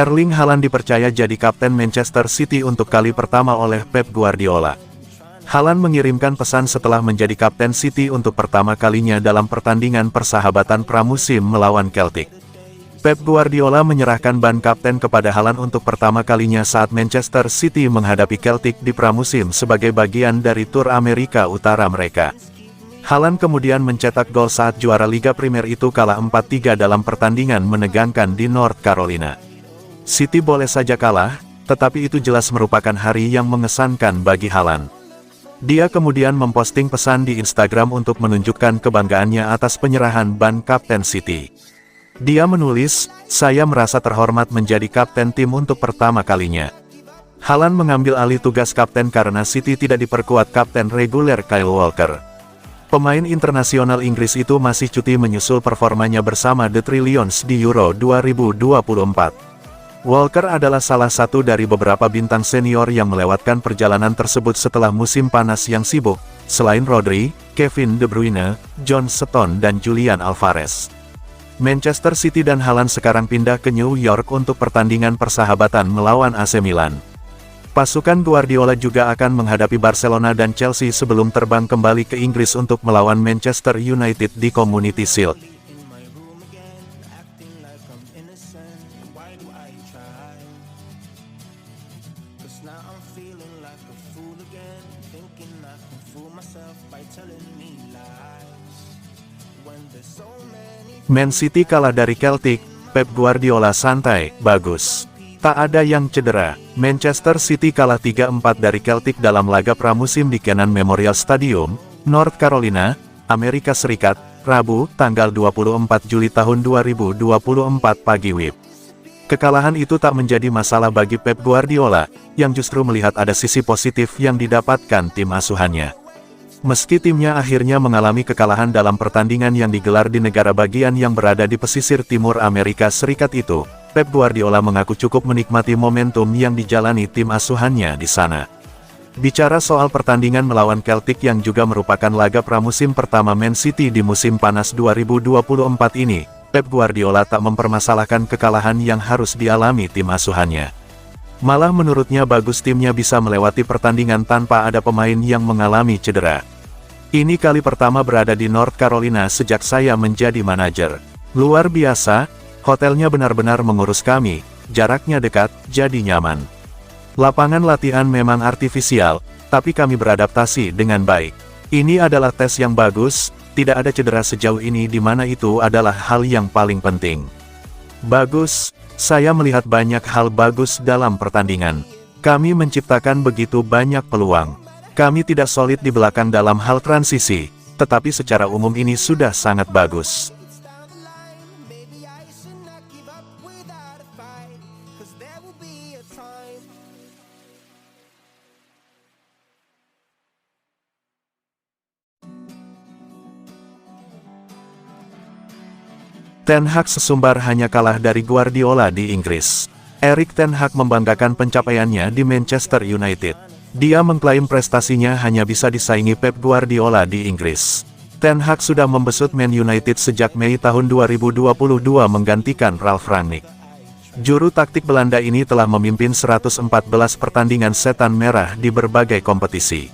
Erling Haaland dipercaya jadi kapten Manchester City untuk kali pertama oleh Pep Guardiola. Haaland mengirimkan pesan setelah menjadi kapten City untuk pertama kalinya dalam pertandingan persahabatan pramusim melawan Celtic. Pep Guardiola menyerahkan ban kapten kepada Haaland untuk pertama kalinya saat Manchester City menghadapi Celtic di pramusim sebagai bagian dari tur Amerika Utara mereka. Haaland kemudian mencetak gol saat juara Liga Premier itu kalah 4-3 dalam pertandingan menegangkan di North Carolina. City boleh saja kalah, tetapi itu jelas merupakan hari yang mengesankan bagi Haaland. Dia kemudian memposting pesan di Instagram untuk menunjukkan kebanggaannya atas penyerahan ban kapten City. Dia menulis, "Saya merasa terhormat menjadi kapten tim untuk pertama kalinya." Haaland mengambil alih tugas kapten karena City tidak diperkuat kapten reguler Kyle Walker. Pemain internasional Inggris itu masih cuti menyusul performanya bersama The Trillions di Euro 2024. Walker adalah salah satu dari beberapa bintang senior yang melewatkan perjalanan tersebut setelah musim panas yang sibuk, selain Rodri, Kevin De Bruyne, John Stones dan Julian Alvarez. Manchester City dan Haaland sekarang pindah ke New York untuk pertandingan persahabatan melawan AC Milan. Pasukan Guardiola juga akan menghadapi Barcelona dan Chelsea sebelum terbang kembali ke Inggris untuk melawan Manchester United di Community Shield. Man City kalah dari Celtic, Pep Guardiola santai, bagus. Tak ada yang cedera. Manchester City kalah 3-4 dari Celtic dalam laga pramusim di Kenan Memorial Stadium, North Carolina, Amerika Serikat, Rabu, tanggal 24 Juli tahun 2024 pagi WIB. Kekalahan itu tak menjadi masalah bagi Pep Guardiola, yang justru melihat ada sisi positif yang didapatkan tim asuhannya. Meski timnya akhirnya mengalami kekalahan dalam pertandingan yang digelar di negara bagian yang berada di pesisir timur Amerika Serikat itu, Pep Guardiola mengaku cukup menikmati momentum yang dijalani tim asuhannya di sana. Bicara soal pertandingan melawan Celtic yang juga merupakan laga pramusim pertama Man City di musim panas 2024 ini, Pep Guardiola tak mempermasalahkan kekalahan yang harus dialami tim asuhannya. Malah menurutnya bagus timnya bisa melewati pertandingan tanpa ada pemain yang mengalami cedera. Ini kali pertama berada di North Carolina sejak saya menjadi manajer. Luar biasa, hotelnya benar-benar mengurus kami, jaraknya dekat, jadi nyaman. Lapangan latihan memang artifisial, tapi kami beradaptasi dengan baik. Ini adalah tes yang bagus, tidak ada cedera sejauh ini di mana itu adalah hal yang paling penting. Bagus. Saya melihat banyak hal bagus dalam pertandingan. Kami menciptakan begitu banyak peluang. Kami tidak solid di belakang dalam hal transisi, tetapi secara umum ini sudah sangat bagus. Ten Hag sesumbar hanya kalah dari Guardiola di Inggris. Erik ten Hag membanggakan pencapaiannya di Manchester United. Dia mengklaim prestasinya hanya bisa disaingi Pep Guardiola di Inggris. Ten Hag sudah membesut Man United sejak Mei tahun 2022 menggantikan Ralf Rangnick. Juru taktik Belanda ini telah memimpin 114 pertandingan setan merah di berbagai kompetisi.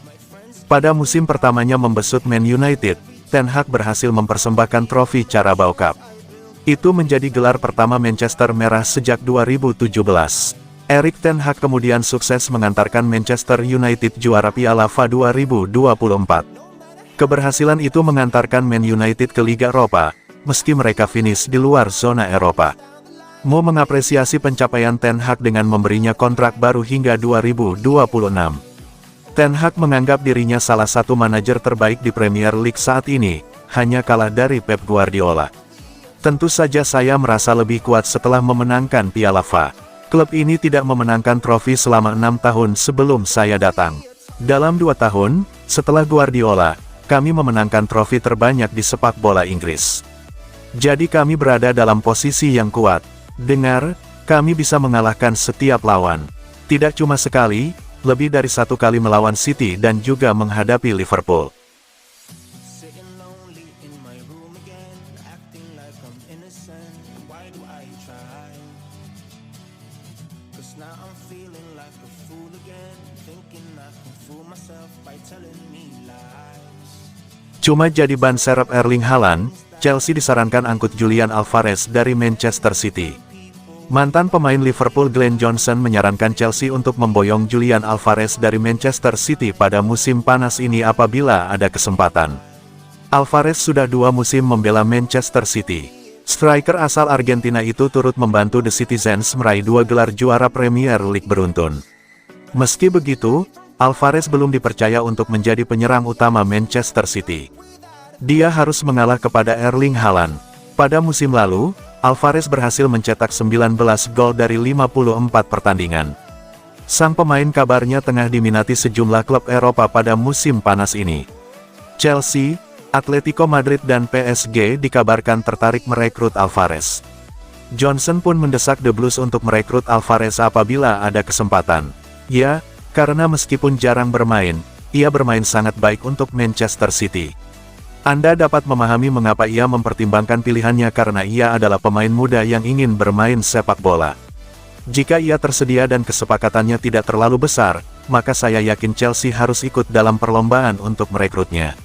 Pada musim pertamanya membesut Man United, Ten Hag berhasil mempersembahkan trofi Carabao Cup. Itu menjadi gelar pertama Manchester Merah sejak 2017. Erik ten Hag kemudian sukses mengantarkan Manchester United juara Piala FA 2024. Keberhasilan itu mengantarkan Man United ke Liga Eropa, meski mereka finish di luar zona Eropa. Mo mengapresiasi pencapaian Ten Hag dengan memberinya kontrak baru hingga 2026. Ten Hag menganggap dirinya salah satu manajer terbaik di Premier League saat ini, hanya kalah dari Pep Guardiola. Tentu saja saya merasa lebih kuat setelah memenangkan Piala FA. Klub ini tidak memenangkan trofi selama 6 tahun sebelum saya datang. Dalam 2 tahun, setelah Guardiola, kami memenangkan trofi terbanyak di sepak bola Inggris. Jadi kami berada dalam posisi yang kuat. Dengar, kami bisa mengalahkan setiap lawan. Tidak cuma sekali, lebih dari 1 kali melawan City dan juga menghadapi Liverpool. Cuma jadi ban serep Erling Haaland, Chelsea disarankan angkut Julian Alvarez dari Manchester City. Mantan pemain Liverpool Glenn Johnson menyarankan Chelsea untuk memboyong Julian Alvarez dari Manchester City pada musim panas ini apabila ada kesempatan. Alvarez sudah 2 musim membela Manchester City. Striker asal Argentina itu turut membantu The Citizens meraih 2 gelar juara Premier League beruntun. Meski begitu, Alvarez belum dipercaya untuk menjadi penyerang utama Manchester City. Dia harus mengalah kepada Erling Haaland. Pada musim lalu, Alvarez berhasil mencetak 19 gol dari 54 pertandingan. Sang pemain kabarnya tengah diminati sejumlah klub Eropa pada musim panas ini. Chelsea, Atletico Madrid dan PSG dikabarkan tertarik merekrut Alvarez. Johnson pun mendesak The Blues untuk merekrut Alvarez apabila ada kesempatan. Ya, karena meskipun jarang bermain, ia bermain sangat baik untuk Manchester City. Anda dapat memahami mengapa ia mempertimbangkan pilihannya karena ia adalah pemain muda yang ingin bermain sepak bola. Jika ia tersedia dan kesepakatannya tidak terlalu besar, maka saya yakin Chelsea harus ikut dalam perlombaan untuk merekrutnya.